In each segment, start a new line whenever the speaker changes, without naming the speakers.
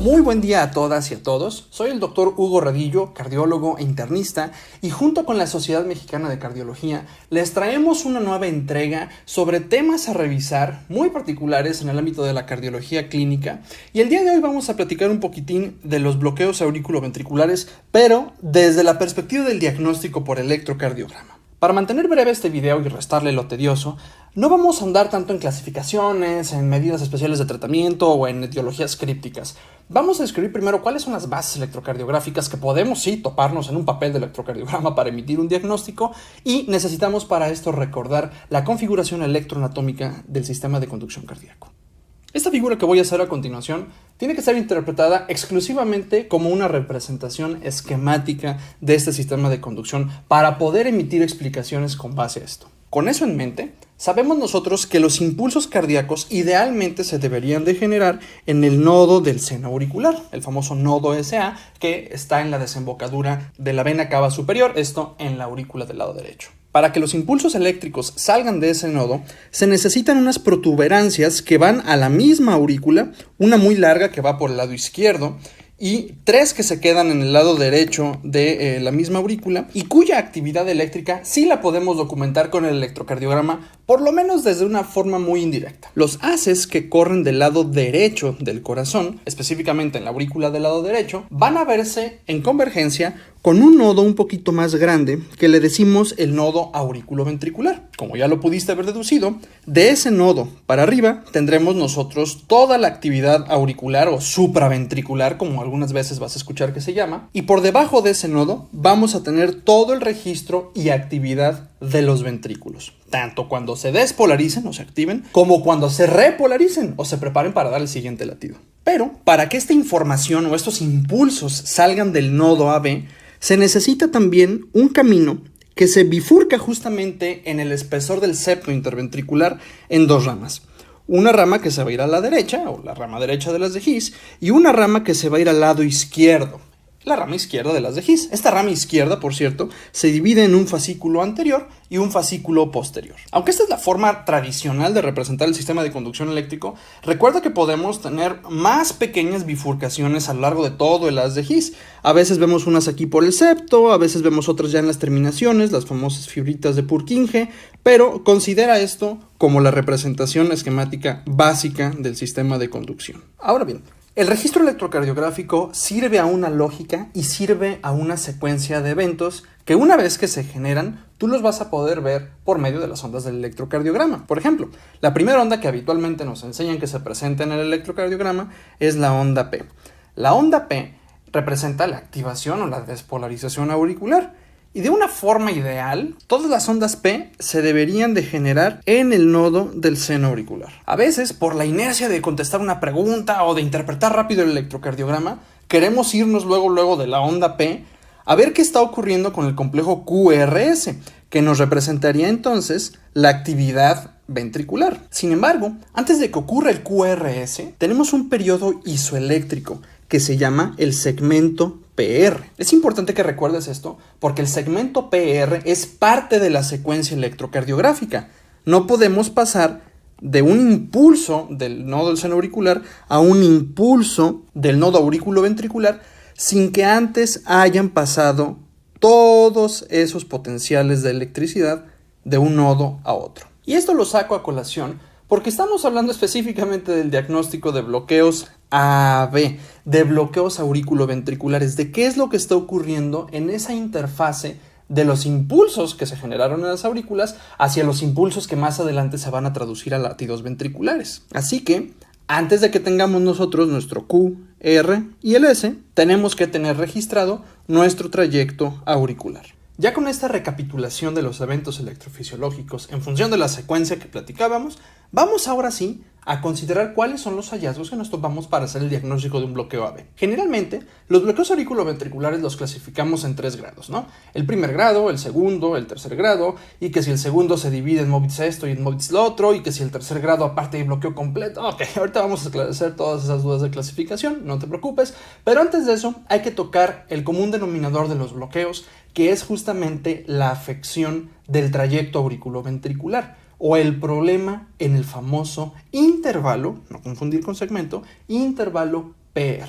Muy buen día a todas y a todos. Soy el doctor Hugo Radillo, cardiólogo e internista, y junto con la Sociedad Mexicana de Cardiología les traemos una nueva entrega sobre temas a revisar muy particulares en el ámbito de la cardiología clínica. Y el día de hoy vamos a platicar un poquitín de los bloqueos auriculoventriculares, pero desde la perspectiva del diagnóstico por electrocardiograma. Para mantener breve este video y restarle lo tedioso, no vamos a andar tanto en clasificaciones, en medidas especiales de tratamiento o en etiologías crípticas. Vamos a describir primero cuáles son las bases electrocardiográficas que podemos toparnos en un papel de electrocardiograma para emitir un diagnóstico, y necesitamos para esto recordar la configuración electroanatómica del sistema de conducción cardíaco. Esta figura que voy a hacer a continuación tiene que ser interpretada exclusivamente como una representación esquemática de este sistema de conducción para poder emitir explicaciones con base a esto. Con eso en mente, sabemos nosotros que los impulsos cardíacos idealmente se deberían de generar en el nodo del seno auricular, el famoso nodo SA, que está en la desembocadura de la vena cava superior, esto en la aurícula del lado derecho. Para que los impulsos eléctricos salgan de ese nodo, se necesitan unas protuberancias que van a la misma aurícula, una muy larga que va por el lado izquierdo, y 3 que se quedan en el lado derecho de la misma aurícula, y cuya actividad eléctrica sí la podemos documentar con el electrocardiograma, por lo menos desde una forma muy indirecta. Los haces que corren del lado derecho del corazón, específicamente en la aurícula del lado derecho, van a verse en convergencia con un nodo un poquito más grande que le decimos el nodo auriculoventricular. Como ya lo pudiste haber deducido, de ese nodo para arriba tendremos nosotros toda la actividad auricular o supraventricular, como algunas veces vas a escuchar que se llama, y por debajo de ese nodo vamos a tener todo el registro y actividad de los ventrículos, tanto cuando se despolaricen o se activen, como cuando se repolaricen o se preparen para dar el siguiente latido. Pero para que esta información o estos impulsos salgan del nodo AB, se necesita también un camino que se bifurca justamente en el espesor del septo interventricular en 2 ramas. Una rama que se va a ir a la derecha, o la rama derecha de las de His, y una rama que se va a ir al lado izquierdo, la rama izquierda de las de His. Esta rama izquierda, por cierto, se divide en un fascículo anterior y un fascículo posterior. Aunque esta es la forma tradicional de representar el sistema de conducción eléctrico, recuerda que podemos tener más pequeñas bifurcaciones a lo largo de todo el haz de His. A veces vemos unas aquí por el septo, a veces vemos otras ya en las terminaciones, las famosas fibritas de Purkinje, pero considera esto como la representación esquemática básica del sistema de conducción. Ahora bien, el registro electrocardiográfico sirve a una lógica y sirve a una secuencia de eventos que una vez que se generan, tú los vas a poder ver por medio de las ondas del electrocardiograma. Por ejemplo, la primera onda que habitualmente nos enseñan que se presenta en el electrocardiograma es la onda P. La onda P representa la activación o la despolarización auricular. Y de una forma ideal, todas las ondas P se deberían de generar en el nodo del seno auricular. A veces, por la inercia de contestar una pregunta o de interpretar rápido el electrocardiograma, queremos irnos luego de la onda P a ver qué está ocurriendo con el complejo QRS, que nos representaría entonces la actividad ventricular. Sin embargo, antes de que ocurra el QRS, tenemos un periodo isoeléctrico que se llama el segmento PR. Es importante que recuerdes esto porque el segmento PR es parte de la secuencia electrocardiográfica. No podemos pasar de un impulso del nodo del seno auricular a un impulso del nodo auriculoventricular sin que antes hayan pasado todos esos potenciales de electricidad de un nodo a otro. Y esto lo saco a colación porque estamos hablando específicamente del diagnóstico de bloqueos AB, de bloqueos auriculoventriculares, de qué es lo que está ocurriendo en esa interfase de los impulsos que se generaron en las aurículas hacia los impulsos que más adelante se van a traducir a latidos ventriculares. Así que, antes de que tengamos nosotros nuestro Q, R y el S, tenemos que tener registrado nuestro trayecto auricular. Ya con esta recapitulación de los eventos electrofisiológicos en función de la secuencia que platicábamos, vamos ahora sí a considerar cuáles son los hallazgos que nos topamos para hacer el diagnóstico de un bloqueo AB. Generalmente, los bloqueos auriculoventriculares los clasificamos en 3 grados, ¿no? El primer grado, el segundo, el tercer grado, y que si el segundo se divide en Movitz esto y en Movitz lo otro, y que si el tercer grado aparte hay bloqueo completo. Ok, ahorita vamos a esclarecer todas esas dudas de clasificación, no te preocupes, pero antes de eso hay que tocar el común denominador de los bloqueos, que es justamente la afección del trayecto auriculoventricular, o el problema en el famoso intervalo, no confundir con segmento, intervalo PR.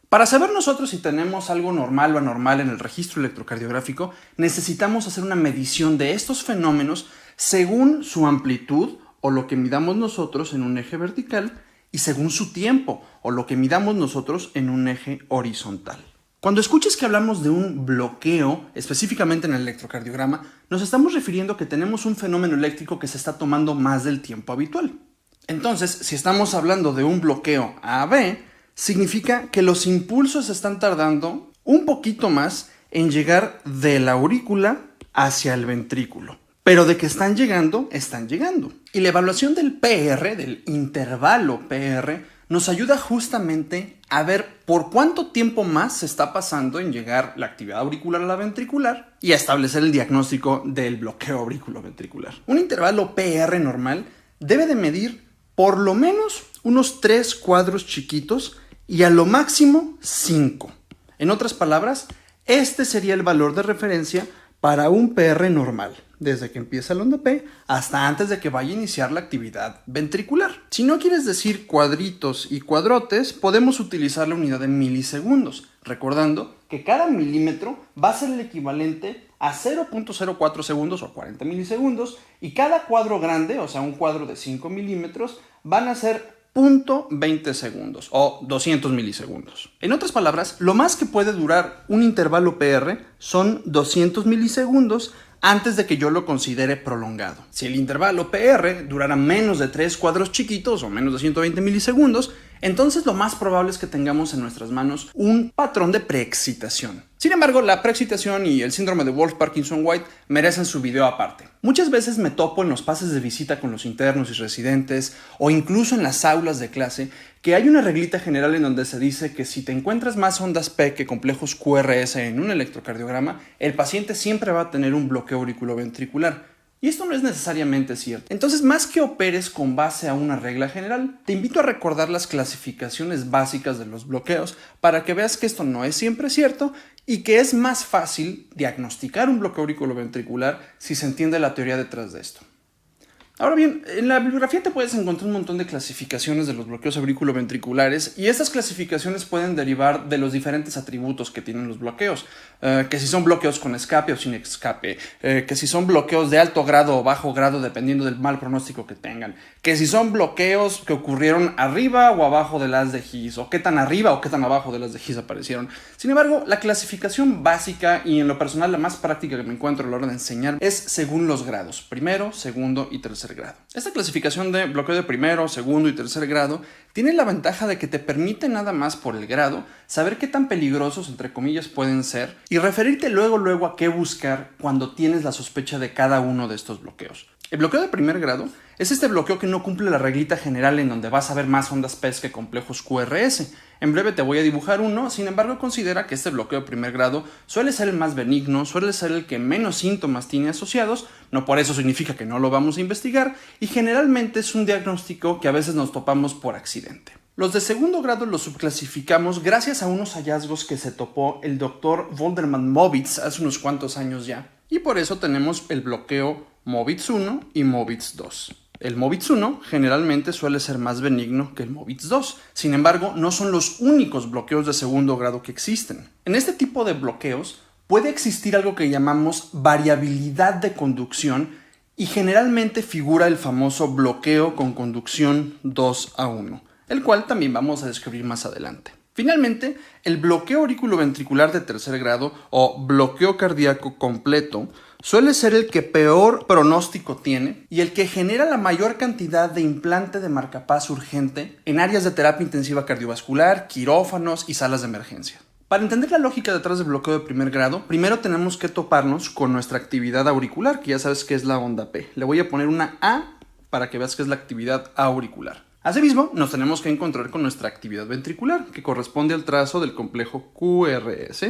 Para saber nosotros si tenemos algo normal o anormal en el registro electrocardiográfico, necesitamos hacer una medición de estos fenómenos según su amplitud o lo que midamos nosotros en un eje vertical y según su tiempo o lo que midamos nosotros en un eje horizontal. Cuando escuches que hablamos de un bloqueo, específicamente en el electrocardiograma, nos estamos refiriendo a que tenemos un fenómeno eléctrico que se está tomando más del tiempo habitual. Entonces, si estamos hablando de un bloqueo AB, significa que los impulsos están tardando un poquito más en llegar de la aurícula hacia el ventrículo. Pero de que están llegando, están llegando. Y la evaluación del PR, del intervalo PR, nos ayuda justamente a ver por cuánto tiempo más se está pasando en llegar la actividad auricular a la ventricular y a establecer el diagnóstico del bloqueo auriculoventricular. Un intervalo PR normal debe de medir por lo menos unos 3 cuadros chiquitos y a lo máximo 5. En otras palabras, este sería el valor de referencia para un PR normal, desde que empieza la onda P hasta antes de que vaya a iniciar la actividad ventricular. Si no quieres decir cuadritos y cuadrotes, podemos utilizar la unidad de milisegundos, recordando que cada milímetro va a ser el equivalente a 0.04 segundos o 40 milisegundos y cada cuadro grande, o sea un cuadro de 5 milímetros, van a ser 0.20 segundos o 200 milisegundos. En otras palabras, lo más que puede durar un intervalo PR son 200 milisegundos antes de que yo lo considere prolongado. Si el intervalo PR durara menos de 3 cuadros chiquitos o menos de 120 milisegundos, entonces lo más probable es que tengamos en nuestras manos un patrón de preexcitación. Sin embargo, la preexcitación y el síndrome de Wolff-Parkinson-White merecen su video aparte. Muchas veces me topo en los pases de visita con los internos y residentes o incluso en las aulas de clase que hay una reglita general en donde se dice que si te encuentras más ondas P que complejos QRS en un electrocardiograma, el paciente siempre va a tener un bloqueo auriculoventricular. Y esto no es necesariamente cierto. Entonces, más que operes con base a una regla general, te invito a recordar las clasificaciones básicas de los bloqueos para que veas que esto no es siempre cierto y que es más fácil diagnosticar un bloqueo auriculoventricular si se entiende la teoría detrás de esto. Ahora bien, en la bibliografía te puedes encontrar un montón de clasificaciones de los bloqueos auriculoventriculares y estas clasificaciones pueden derivar de los diferentes atributos que tienen los bloqueos, que si son bloqueos con escape o sin escape, que si son bloqueos de alto grado o bajo grado dependiendo del mal pronóstico que tengan, que si son bloqueos que ocurrieron arriba o abajo del haz de His, o qué tan arriba o qué tan abajo del haz de His aparecieron. Sin embargo, la clasificación básica y en lo personal la más práctica que me encuentro a la hora de enseñar es según los grados, primero, segundo y tercer grado. Esta clasificación de bloqueo de primero, segundo y tercer grado tiene la ventaja de que te permite nada más por el grado saber qué tan peligrosos, entre comillas, pueden ser y referirte luego a qué buscar cuando tienes la sospecha de cada uno de estos bloqueos. El bloqueo de primer grado es este bloqueo que no cumple la reglita general en donde vas a ver más ondas P que complejos QRS. En breve te voy a dibujar uno, sin embargo considera que este bloqueo de primer grado suele ser el más benigno, suele ser el que menos síntomas tiene asociados, no por eso significa que no lo vamos a investigar, y generalmente es un diagnóstico que a veces nos topamos por accidente. Los de segundo grado los subclasificamos gracias a unos hallazgos que se topó el doctor Volderman-Mobitz hace unos cuantos años ya, y por eso tenemos el bloqueo Mobitz 1 y Mobitz 2. El Mobitz 1 generalmente suele ser más benigno que el Mobitz 2. Sin embargo, no son los únicos bloqueos de segundo grado que existen. En este tipo de bloqueos puede existir algo que llamamos variabilidad de conducción y generalmente figura el famoso bloqueo con conducción 2-1, el cual también vamos a describir más adelante. Finalmente, el bloqueo auriculoventricular de tercer grado o bloqueo cardíaco completo suele ser el que peor pronóstico tiene y el que genera la mayor cantidad de implante de marcapaso urgente en áreas de terapia intensiva cardiovascular, quirófanos y salas de emergencia. Para entender la lógica detrás del bloqueo de primer grado, primero tenemos que toparnos con nuestra actividad auricular, que ya sabes que es la onda P. Le voy a poner una A para que veas que es la actividad auricular. Asimismo, nos tenemos que encontrar con nuestra actividad ventricular, que corresponde al trazo del complejo QRS,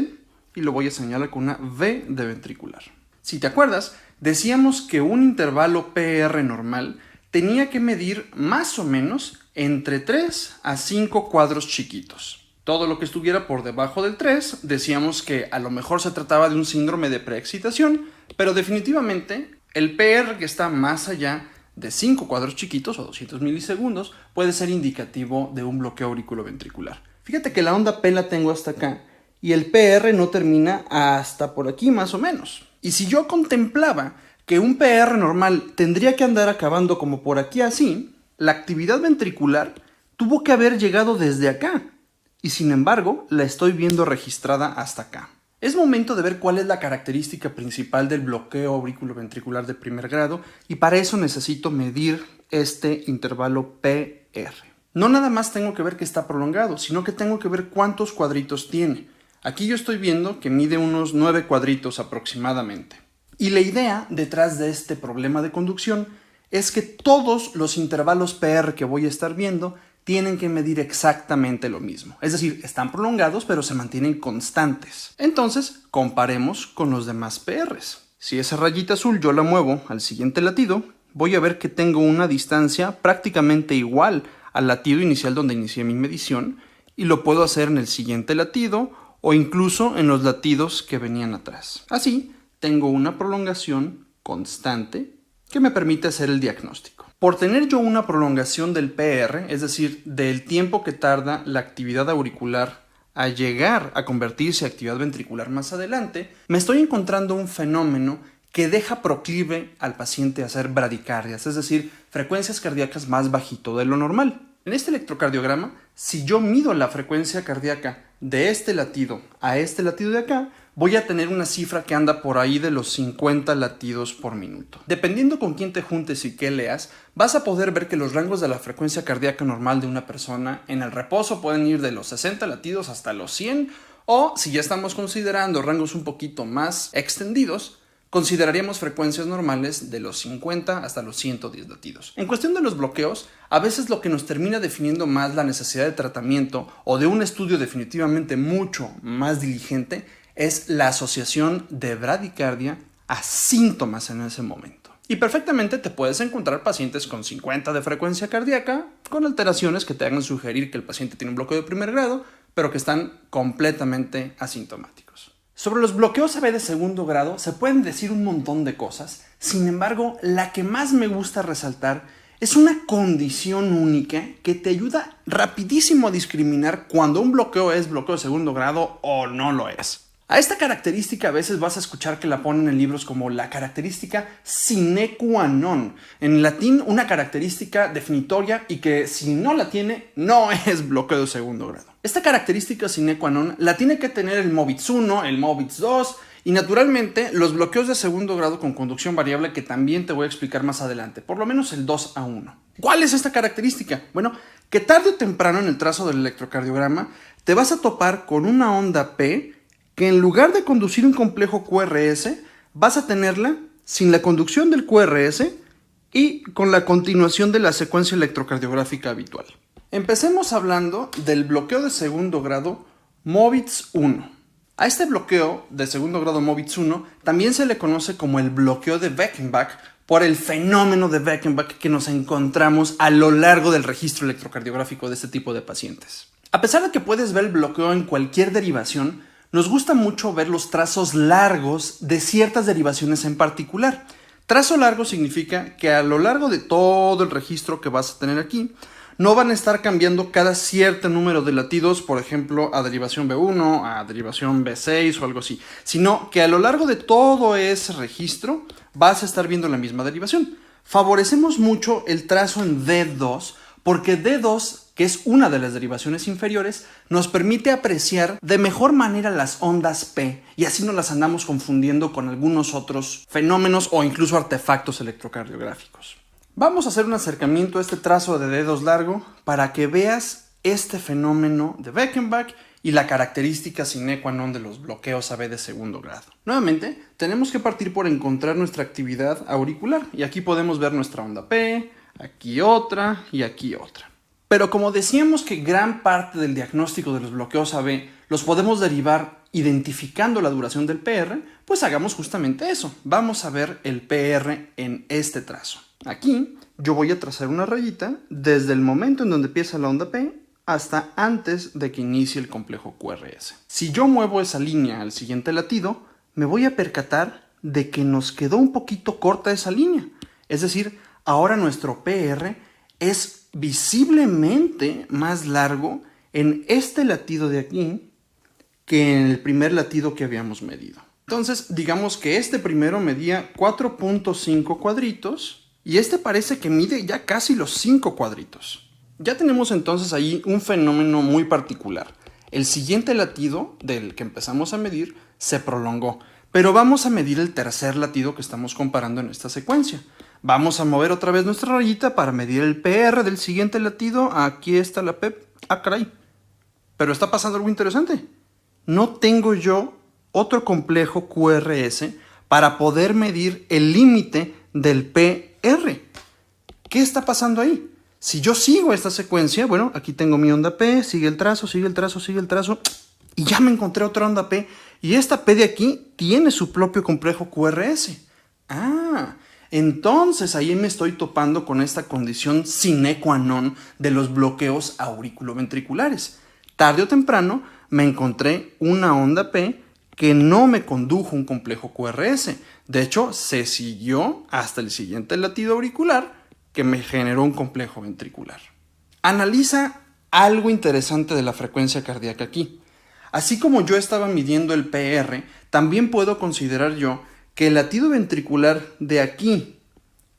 y lo voy a señalar con una V de ventricular. Si te acuerdas, decíamos que un intervalo PR normal tenía que medir más o menos entre 3 a 5 cuadros chiquitos. Todo lo que estuviera por debajo del 3, decíamos que a lo mejor se trataba de un síndrome de preexcitación, pero definitivamente el PR que está más allá de 5 cuadros chiquitos o 200 milisegundos puede ser indicativo de un bloqueo auriculoventricular. Fíjate que la onda P la tengo hasta acá y el PR no termina hasta por aquí más o menos. Y si yo contemplaba que un PR normal tendría que andar acabando como por aquí así, la actividad ventricular tuvo que haber llegado desde acá. Y sin embargo, la estoy viendo registrada hasta acá. Es momento de ver cuál es la característica principal del bloqueo auriculoventricular de primer grado y para eso necesito medir este intervalo PR. No nada más tengo que ver que está prolongado, sino que tengo que ver cuántos cuadritos tiene. Aquí yo estoy viendo que mide unos 9 cuadritos aproximadamente. Y la idea detrás de este problema de conducción es que todos los intervalos PR que voy a estar viendo tienen que medir exactamente lo mismo. Es decir, están prolongados pero se mantienen constantes. Entonces, comparemos con los demás PRs. Si esa rayita azul yo la muevo al siguiente latido, voy a ver que tengo una distancia prácticamente igual al latido inicial donde inicié mi medición y lo puedo hacer en el siguiente latido o incluso en los latidos que venían atrás. Así, tengo una prolongación constante que me permite hacer el diagnóstico. Por tener yo una prolongación del PR, es decir, del tiempo que tarda la actividad auricular a llegar a convertirse en actividad ventricular más adelante, me estoy encontrando un fenómeno que deja proclive al paciente a hacer bradicardias, es decir, frecuencias cardíacas más bajito de lo normal. En este electrocardiograma, si yo mido la frecuencia cardíaca de este latido a este latido de acá, voy a tener una cifra que anda por ahí de los 50 latidos por minuto. Dependiendo con quién te juntes y qué leas, vas a poder ver que los rangos de la frecuencia cardíaca normal de una persona en el reposo pueden ir de los 60 latidos hasta los 100, o si ya estamos considerando rangos un poquito más extendidos, consideraríamos frecuencias normales de los 50 hasta los 110 latidos. En cuestión de los bloqueos, a veces lo que nos termina definiendo más la necesidad de tratamiento o de un estudio definitivamente mucho más diligente es la asociación de bradicardia a síntomas en ese momento. Y perfectamente te puedes encontrar pacientes con 50 de frecuencia cardíaca, con alteraciones que te hagan sugerir que el paciente tiene un bloqueo de primer grado, pero que están completamente asintomáticos. Sobre los bloqueos AB de segundo grado se pueden decir un montón de cosas, sin embargo, la que más me gusta resaltar es una condición única que te ayuda rapidísimo a discriminar cuando un bloqueo es bloqueo de segundo grado o no lo es. A esta característica a veces vas a escuchar que la ponen en libros como la característica sine qua non. En latín, una característica definitoria y que si no la tiene, no es bloqueo de segundo grado. Esta característica sine qua non la tiene que tener el MOVITS 1, el MOVITS 2 y naturalmente los bloqueos de segundo grado con conducción variable que también te voy a explicar más adelante, por lo menos el 2A1. ¿Cuál es esta característica? Bueno, que tarde o temprano en el trazo del electrocardiograma te vas a topar con una onda P que en lugar de conducir un complejo QRS, vas a tenerla sin la conducción del QRS y con la continuación de la secuencia electrocardiográfica habitual. Empecemos hablando del bloqueo de segundo grado MOVITS 1. A este bloqueo de segundo grado MOVITS 1 también se le conoce como el bloqueo de Beckenbach por el fenómeno de Beckenbach que nos encontramos a lo largo del registro electrocardiográfico de este tipo de pacientes. A pesar de que puedes ver el bloqueo en cualquier derivación, nos gusta mucho ver los trazos largos de ciertas derivaciones en particular. Trazo largo significa que a lo largo de todo el registro que vas a tener aquí, no van a estar cambiando cada cierto número de latidos, por ejemplo, a derivación B1, a derivación B6 o algo así, sino que a lo largo de todo ese registro vas a estar viendo la misma derivación. Favorecemos mucho el trazo en D2 porque D2, que es una de las derivaciones inferiores, nos permite apreciar de mejor manera las ondas P y así no las andamos confundiendo con algunos otros fenómenos o incluso artefactos electrocardiográficos. Vamos a hacer un acercamiento a este trazo de dedos largo para que veas este fenómeno de Beckenbach y la característica sine qua non de los bloqueos AB de segundo grado. Nuevamente, tenemos que partir por encontrar nuestra actividad auricular y aquí podemos ver nuestra onda P, aquí otra y aquí otra. Pero como decíamos que gran parte del diagnóstico de los bloqueos AB los podemos derivar identificando la duración del PR, pues hagamos justamente eso. Vamos a ver el PR en este trazo. Aquí yo voy a trazar una rayita desde el momento en donde empieza la onda P hasta antes de que inicie el complejo QRS. Si yo muevo esa línea al siguiente latido, me voy a percatar de que nos quedó un poquito corta esa línea. Es decir, ahora nuestro PR es visiblemente más largo en este latido de aquí que en el primer latido que habíamos medido. Entonces, digamos que este primero medía 4.5 cuadritos y este parece que mide ya casi los 5 cuadritos. Ya tenemos entonces ahí un fenómeno muy particular. El siguiente latido del que empezamos a medir se prolongó, pero vamos a medir el tercer latido que estamos comparando en esta secuencia. Vamos a mover otra vez nuestra rayita para medir el PR del siguiente latido. Aquí está la P. Ah, caray. Pero está pasando algo interesante. No tengo yo otro complejo QRS para poder medir el límite del PR. ¿Qué está pasando ahí? Si yo sigo esta secuencia, bueno, aquí tengo mi onda P, sigue el trazo, sigue el trazo, sigue el trazo, y ya me encontré otra onda P, y esta P de aquí tiene su propio complejo QRS. Entonces ahí me estoy topando con esta condición sine qua non de los bloqueos auriculoventriculares. Tarde o temprano me encontré una onda P que no me condujo un complejo QRS. De hecho, se siguió hasta el siguiente latido auricular que me generó un complejo ventricular. Analiza algo interesante de la frecuencia cardíaca aquí. Así como yo estaba midiendo el PR, también puedo considerar yo que el latido ventricular de aquí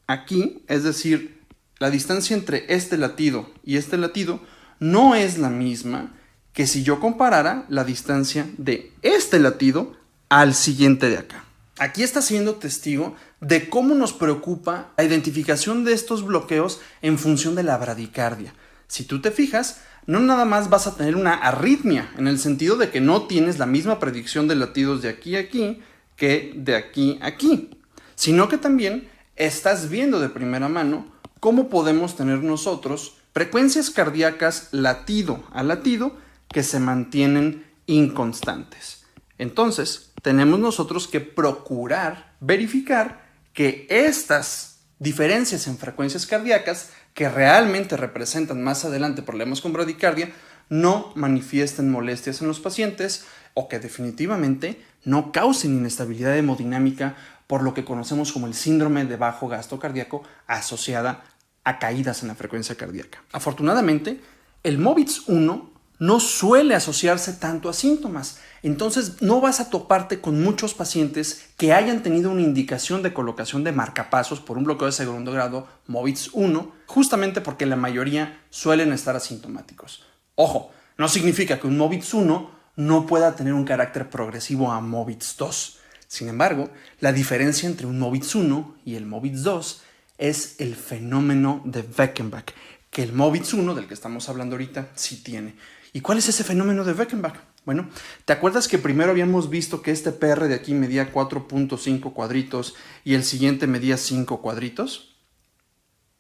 a aquí, es decir, la distancia entre este latido y este latido, no es la misma que si yo comparara la distancia de este latido al siguiente de acá. Aquí está siendo testigo de cómo nos preocupa la identificación de estos bloqueos en función de la bradicardia. Si tú te fijas, no nada más vas a tener una arritmia, en el sentido de que no tienes la misma predicción de latidos de aquí a aquí que de aquí a aquí, sino que también estás viendo de primera mano cómo podemos tener nosotros frecuencias cardíacas latido a latido que se mantienen inconstantes. Entonces, tenemos nosotros que procurar verificar que estas diferencias en frecuencias cardíacas que realmente representan más adelante problemas con bradicardia no manifiesten molestias en los pacientes o que definitivamente no causen inestabilidad hemodinámica por lo que conocemos como el síndrome de bajo gasto cardíaco asociada a caídas en la frecuencia cardíaca. Afortunadamente, el MOVITS 1 no suele asociarse tanto a síntomas, entonces no vas a toparte con muchos pacientes que hayan tenido una indicación de colocación de marcapasos por un bloqueo de segundo grado MOVITS 1, justamente porque la mayoría suelen estar asintomáticos. Ojo, no significa que un MOVITS 1 no pueda tener un carácter progresivo a MOVITS 2. Sin embargo, la diferencia entre un MOVITS 1 y el MOVITS 2 es el fenómeno de Beckenbach, que el MOVITS 1, del que estamos hablando ahorita, sí tiene. ¿Y cuál es ese fenómeno de Beckenbach? Bueno, ¿te acuerdas que primero habíamos visto que este PR de aquí medía 4.5 cuadritos y el siguiente medía 5 cuadritos?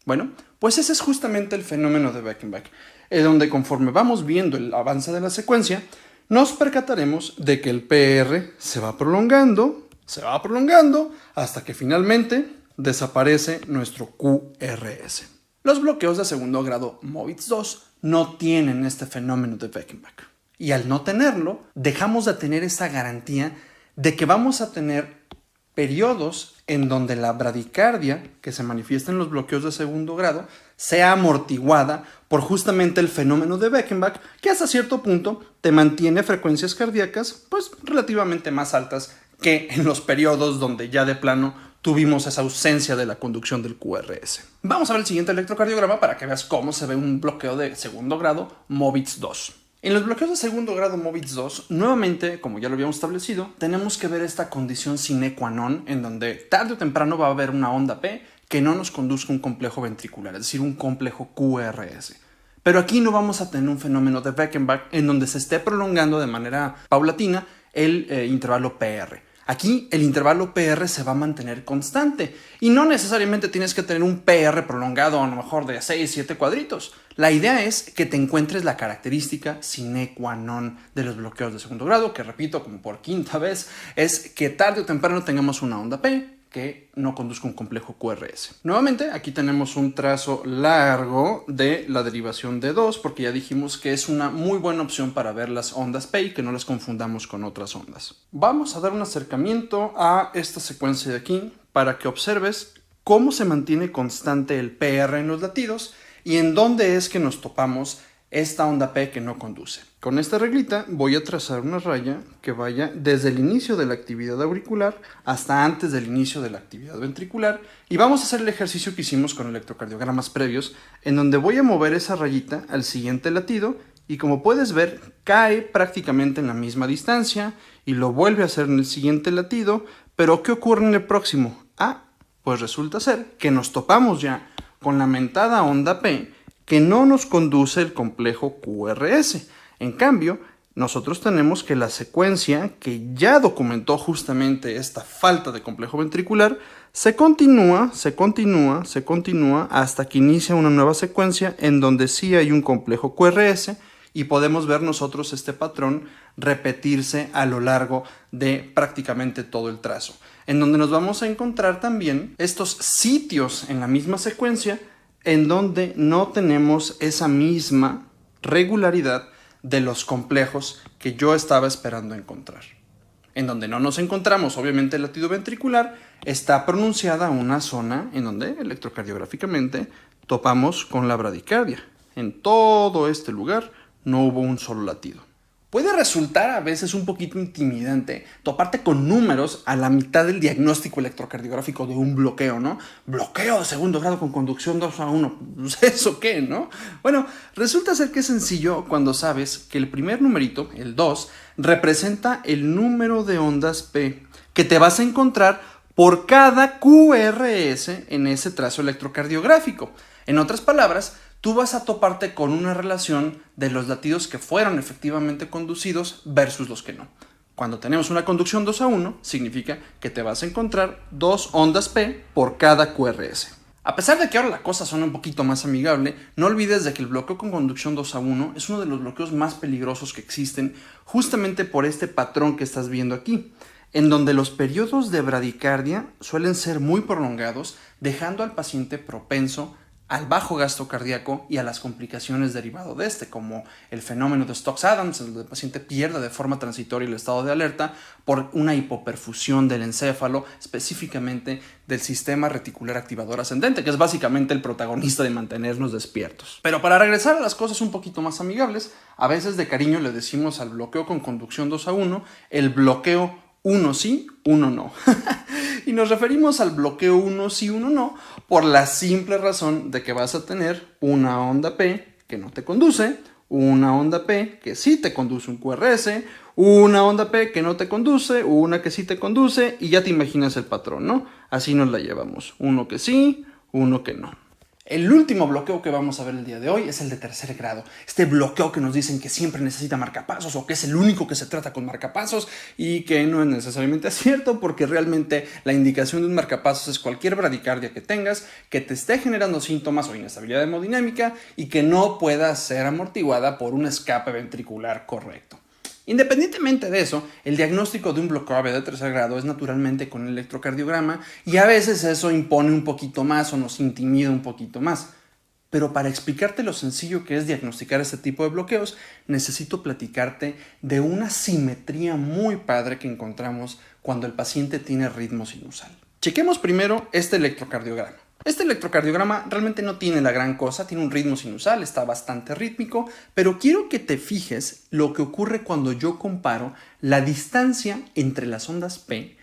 Bueno, pues ese es justamente el fenómeno de Beckenbach, en donde conforme vamos viendo el avance de la secuencia, nos percataremos de que el PR se va prolongando, hasta que finalmente desaparece nuestro QRS. Los bloqueos de segundo grado MOVITS 2 no tienen este fenómeno de Beckenbach. Y al no tenerlo, dejamos de tener esa garantía de que vamos a tener periodos en donde la bradicardia que se manifiesta en los bloqueos de segundo grado sea amortiguada por justamente el fenómeno de Beckenbach, que hasta cierto punto te mantiene frecuencias cardíacas pues relativamente más altas que en los periodos donde ya de plano tuvimos esa ausencia de la conducción del QRS. Vamos a ver el siguiente electrocardiograma para que veas cómo se ve un bloqueo de segundo grado MOVITS 2. En los bloqueos de segundo grado MOVITS 2, nuevamente, como ya lo habíamos establecido, tenemos que ver esta condición sine qua non, en donde tarde o temprano va a haber una onda P que no nos conduzca a un complejo ventricular, es decir, un complejo QRS. Pero aquí no vamos a tener un fenómeno de Beckenbach en donde se esté prolongando de manera paulatina el intervalo PR. Aquí el intervalo PR se va a mantener constante y no necesariamente tienes que tener un PR prolongado a lo mejor de 6-7 cuadritos. La idea es que te encuentres la característica sine qua non de los bloqueos de segundo grado, que repito como por quinta vez, es que tarde o temprano tengamos una onda P que no conduzca un complejo QRS. Nuevamente, aquí tenemos un trazo largo de la derivación de 2, porque ya dijimos que es una muy buena opción para ver las ondas P y que no las confundamos con otras ondas. Vamos a dar un acercamiento a esta secuencia de aquí para que observes cómo se mantiene constante el PR en los latidos y en dónde es que nos topamos esta onda P que no conduce. Con esta reglita voy a trazar una raya que vaya desde el inicio de la actividad auricular hasta antes del inicio de la actividad ventricular y vamos a hacer el ejercicio que hicimos con electrocardiogramas previos, en donde voy a mover esa rayita al siguiente latido y como puedes ver cae prácticamente en la misma distancia y lo vuelve a hacer en el siguiente latido, pero ¿qué ocurre en el próximo? Pues resulta ser que nos topamos ya con la mentada onda P que no nos conduce el complejo QRS. En cambio, nosotros tenemos que la secuencia que ya documentó justamente esta falta de complejo ventricular se continúa hasta que inicia una nueva secuencia en donde sí hay un complejo QRS y podemos ver nosotros este patrón repetirse a lo largo de prácticamente todo el trazo, en donde nos vamos a encontrar también estos sitios en la misma secuencia en donde no tenemos esa misma regularidad de los complejos que yo estaba esperando encontrar. En donde no nos encontramos, obviamente, el latido ventricular, está pronunciada una zona en donde electrocardiográficamente topamos con la bradicardia. En todo este lugar no hubo un solo latido. Puede resultar a veces un poquito intimidante toparte con números a la mitad del diagnóstico electrocardiográfico de un bloqueo, ¿no? Bloqueo de segundo grado con conducción 2-1. Pues, ¿eso qué, no? Bueno, resulta ser que es sencillo cuando sabes que el primer numerito, el 2, representa el número de ondas P que te vas a encontrar por cada QRS en ese trazo electrocardiográfico. En otras palabras, tú vas a toparte con una relación de los latidos que fueron efectivamente conducidos versus los que no. Cuando tenemos una conducción 2-1, significa que te vas a encontrar 2 ondas P por cada QRS. A pesar de que ahora la cosa suena un poquito más amigable, no olvides de que el bloqueo con conducción 2-1 es uno de los bloqueos más peligrosos que existen, justamente por este patrón que estás viendo aquí, en donde los periodos de bradicardia suelen ser muy prolongados, dejando al paciente propenso al bajo gasto cardíaco y a las complicaciones derivado de este, como el fenómeno de Stokes-Adams, donde el paciente pierde de forma transitoria el estado de alerta por una hipoperfusión del encéfalo, específicamente del sistema reticular activador ascendente, que es básicamente el protagonista de mantenernos despiertos. Pero para regresar a las cosas un poquito más amigables, a veces de cariño le decimos al bloqueo con conducción 2-1 el bloqueo 1 sí, 1 no. Y nos referimos al bloqueo 1 sí, 1 no, por la simple razón de que vas a tener una onda P que no te conduce, una onda P que sí te conduce un QRS, una onda P que no te conduce, una que sí te conduce, y ya te imaginas el patrón, ¿no? Así nos la llevamos, uno que sí, uno que no. El último bloqueo que vamos a ver el día de hoy es el de tercer grado. Este bloqueo que nos dicen que siempre necesita marcapasos o que es el único que se trata con marcapasos y que no es necesariamente cierto, porque realmente la indicación de un marcapasos es cualquier bradicardia que tengas que te esté generando síntomas o inestabilidad hemodinámica y que no pueda ser amortiguada por un escape ventricular correcto. Independientemente de eso, el diagnóstico de un bloqueo AV de tercer grado es naturalmente con el electrocardiograma y a veces eso impone un poquito más o nos intimida un poquito más. Pero para explicarte lo sencillo que es diagnosticar este tipo de bloqueos, necesito platicarte de una simetría muy padre que encontramos cuando el paciente tiene ritmo sinusal. Chequemos primero este electrocardiograma. Este electrocardiograma realmente no tiene la gran cosa, tiene un ritmo sinusal, está bastante rítmico, pero quiero que te fijes lo que ocurre cuando yo comparo la distancia entre las ondas P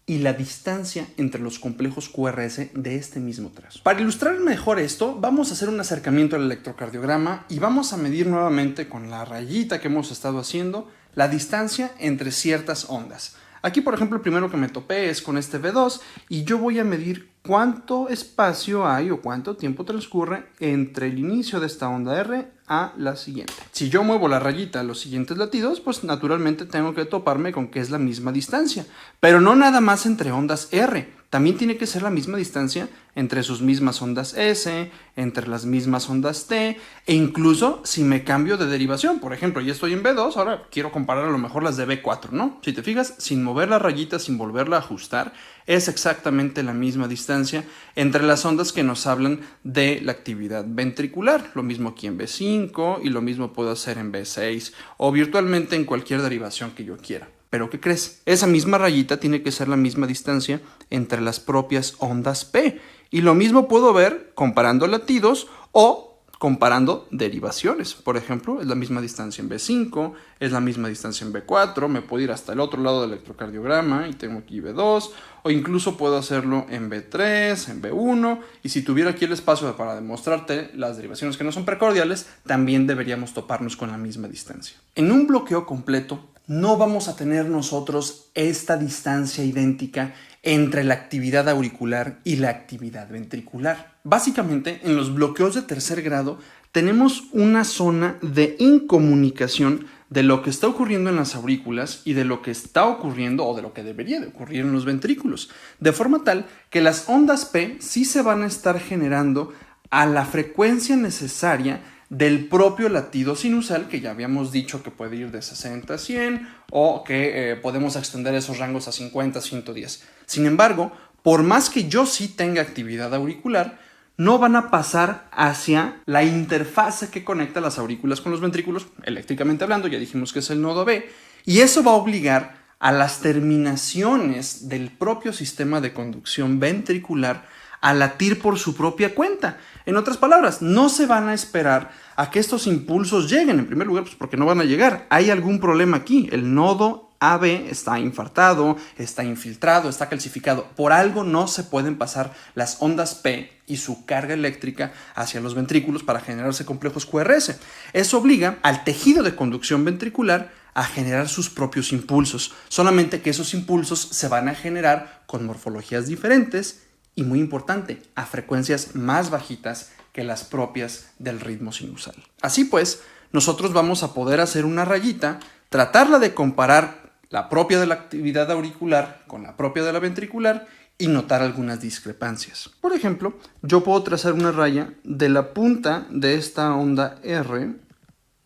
y la distancia entre los complejos QRS de este mismo trazo. Para ilustrar mejor esto, vamos a hacer un acercamiento al electrocardiograma y vamos a medir nuevamente con la rayita que hemos estado haciendo la distancia entre ciertas ondas. Aquí, por ejemplo, el primero que me topé es con este V2 y yo voy a medir cuánto espacio hay o cuánto tiempo transcurre entre el inicio de esta onda R a la siguiente. Si yo muevo la rayita a los siguientes latidos, pues naturalmente tengo que toparme con que es la misma distancia. Pero no nada más entre ondas R, también tiene que ser la misma distancia entre sus mismas ondas S, entre las mismas ondas T, e incluso si me cambio de derivación. Por ejemplo, ya estoy en B2, ahora quiero comparar a lo mejor las de B4, ¿no? Si te fijas, sin mover la rayita, sin volverla a ajustar, es exactamente la misma distancia entre las ondas que nos hablan de la actividad ventricular. Lo mismo aquí en B5 y lo mismo puedo hacer en B6 o virtualmente en cualquier derivación que yo quiera. ¿Pero qué crees? Esa misma rayita tiene que ser la misma distancia entre las propias ondas P. Y lo mismo puedo ver comparando latidos o comparando derivaciones. Por ejemplo, es la misma distancia en B5, es la misma distancia en B4, me puedo ir hasta el otro lado del electrocardiograma y tengo aquí B2, o incluso puedo hacerlo en B3, en B1, y si tuviera aquí el espacio para demostrarte las derivaciones que no son precordiales, también deberíamos toparnos con la misma distancia. En un bloqueo completo, no vamos a tener nosotros esta distancia idéntica entre la actividad auricular y la actividad ventricular. Básicamente, en los bloqueos de tercer grado tenemos una zona de incomunicación de lo que está ocurriendo en las aurículas y de lo que está ocurriendo o de lo que debería de ocurrir en los ventrículos, de forma tal que las ondas P sí se van a estar generando a la frecuencia necesaria del propio latido sinusal, que ya habíamos dicho que puede ir de 60 a 100 o que podemos extender esos rangos a 50 a 110. Sin embargo, por más que yo sí tenga actividad auricular, no van a pasar hacia la interfase que conecta las aurículas con los ventrículos, eléctricamente hablando, ya dijimos que es el nodo B, y eso va a obligar a las terminaciones del propio sistema de conducción ventricular a latir por su propia cuenta. En otras palabras, no se van a esperar a que estos impulsos lleguen. En primer lugar, pues porque no van a llegar. Hay algún problema aquí. El nodo AB está infartado, está infiltrado, está calcificado. Por algo no se pueden pasar las ondas P y su carga eléctrica hacia los ventrículos para generarse complejos QRS. Eso obliga al tejido de conducción ventricular a generar sus propios impulsos. Solamente que esos impulsos se van a generar con morfologías diferentes y, muy importante, a frecuencias más bajitas que las propias del ritmo sinusal. Así pues, nosotros vamos a poder hacer una rayita, tratarla de comparar la propia de la actividad auricular con la propia de la ventricular y notar algunas discrepancias. Por ejemplo, yo puedo trazar una raya de la punta de esta onda R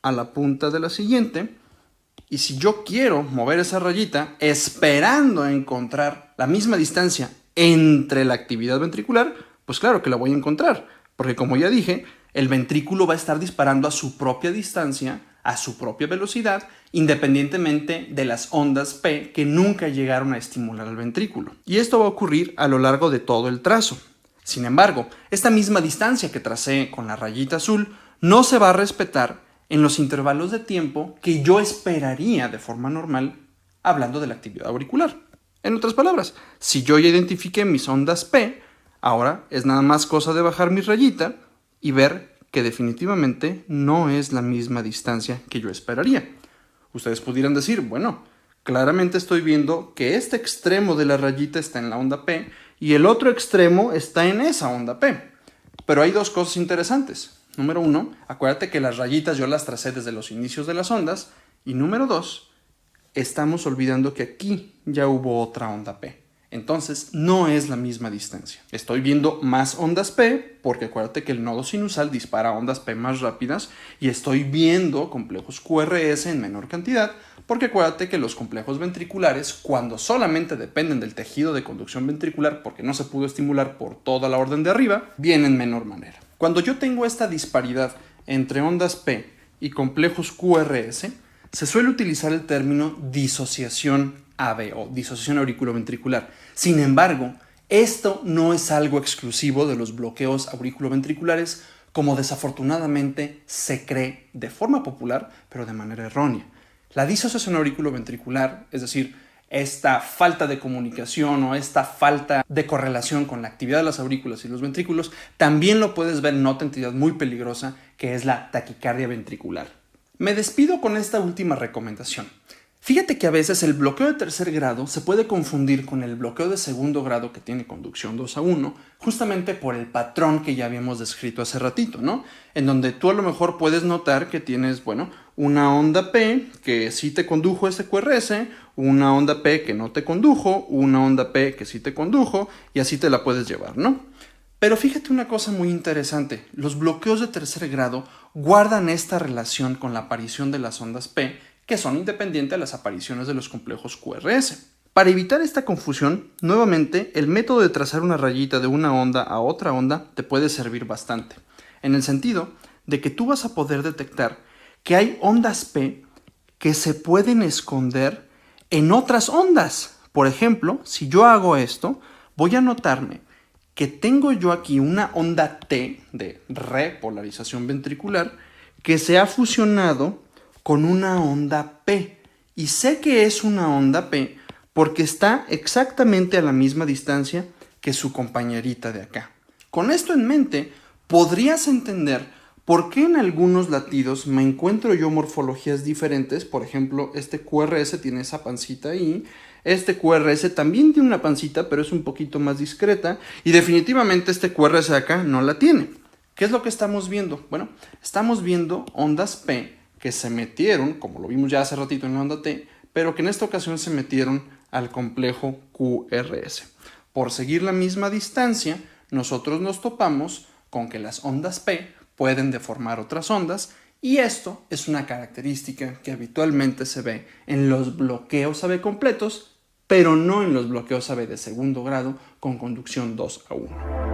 a la punta de la siguiente, y si yo quiero mover esa rayita esperando encontrar la misma distancia entre la actividad ventricular, pues claro que la voy a encontrar, porque como ya dije, el ventrículo va a estar disparando a su propia distancia, a su propia velocidad, independientemente de las ondas P que nunca llegaron a estimular al ventrículo. Y esto va a ocurrir a lo largo de todo el trazo. Sin embargo, esta misma distancia que tracé con la rayita azul no se va a respetar en los intervalos de tiempo que yo esperaría de forma normal hablando de la actividad auricular. En otras palabras, si yo ya identifiqué mis ondas P, ahora es nada más cosa de bajar mi rayita y ver que definitivamente no es la misma distancia que yo esperaría. Ustedes pudieran decir, bueno, claramente estoy viendo que este extremo de la rayita está en la onda P y el otro extremo está en esa onda P. Pero hay dos cosas interesantes. Número uno, acuérdate que las rayitas yo las tracé desde los inicios de las ondas. Y número dos, estamos olvidando que aquí ya hubo otra onda P. Entonces, no es la misma distancia. Estoy viendo más ondas P, porque acuérdate que el nodo sinusal dispara ondas P más rápidas, y estoy viendo complejos QRS en menor cantidad, porque acuérdate que los complejos ventriculares, cuando solamente dependen del tejido de conducción ventricular, porque no se pudo estimular por toda la orden de arriba, vienen en menor manera. Cuando yo tengo esta disparidad entre ondas P y complejos QRS, se suele utilizar el término disociación AB o disociación auriculoventricular. Sin embargo, esto no es algo exclusivo de los bloqueos auriculoventriculares, como desafortunadamente se cree de forma popular, pero de manera errónea. La disociación auriculoventricular, es decir, esta falta de comunicación o esta falta de correlación con la actividad de las aurículas y los ventrículos, también lo puedes ver en otra entidad muy peligrosa que es la taquicardia ventricular. Me despido con esta última recomendación. Fíjate que a veces el bloqueo de tercer grado se puede confundir con el bloqueo de segundo grado que tiene conducción 2-1, justamente por el patrón que ya habíamos descrito hace ratito, ¿no? En donde tú a lo mejor puedes notar que tienes, una onda P que sí te condujo ese QRS, una onda P que no te condujo, una onda P que sí te condujo, y así te la puedes llevar, ¿no? Pero fíjate una cosa muy interesante, los bloqueos de tercer grado guardan esta relación con la aparición de las ondas P, que son independientes a las apariciones de los complejos QRS. Para evitar esta confusión, nuevamente, el método de trazar una rayita de una onda a otra onda te puede servir bastante, en el sentido de que tú vas a poder detectar que hay ondas P que se pueden esconder en otras ondas. Por ejemplo, si yo hago esto, voy a notarme que tengo yo aquí una onda T de repolarización ventricular que se ha fusionado con una onda P. Y sé que es una onda P porque está exactamente a la misma distancia que su compañerita de acá. Con esto en mente, podrías entender por qué en algunos latidos me encuentro yo morfologías diferentes. Por ejemplo, este QRS tiene esa pancita ahí. Este QRS también tiene una pancita, pero es un poquito más discreta. Y definitivamente este QRS de acá no la tiene. ¿Qué es lo que estamos viendo? Bueno, estamos viendo ondas P que se metieron, como lo vimos ya hace ratito en la onda T, pero que en esta ocasión se metieron al complejo QRS. Por seguir la misma distancia, nosotros nos topamos con que las ondas P pueden deformar otras ondas, y esto es una característica que habitualmente se ve en los bloqueos AB completos, pero no en los bloqueos AB de segundo grado con conducción 2 a 1.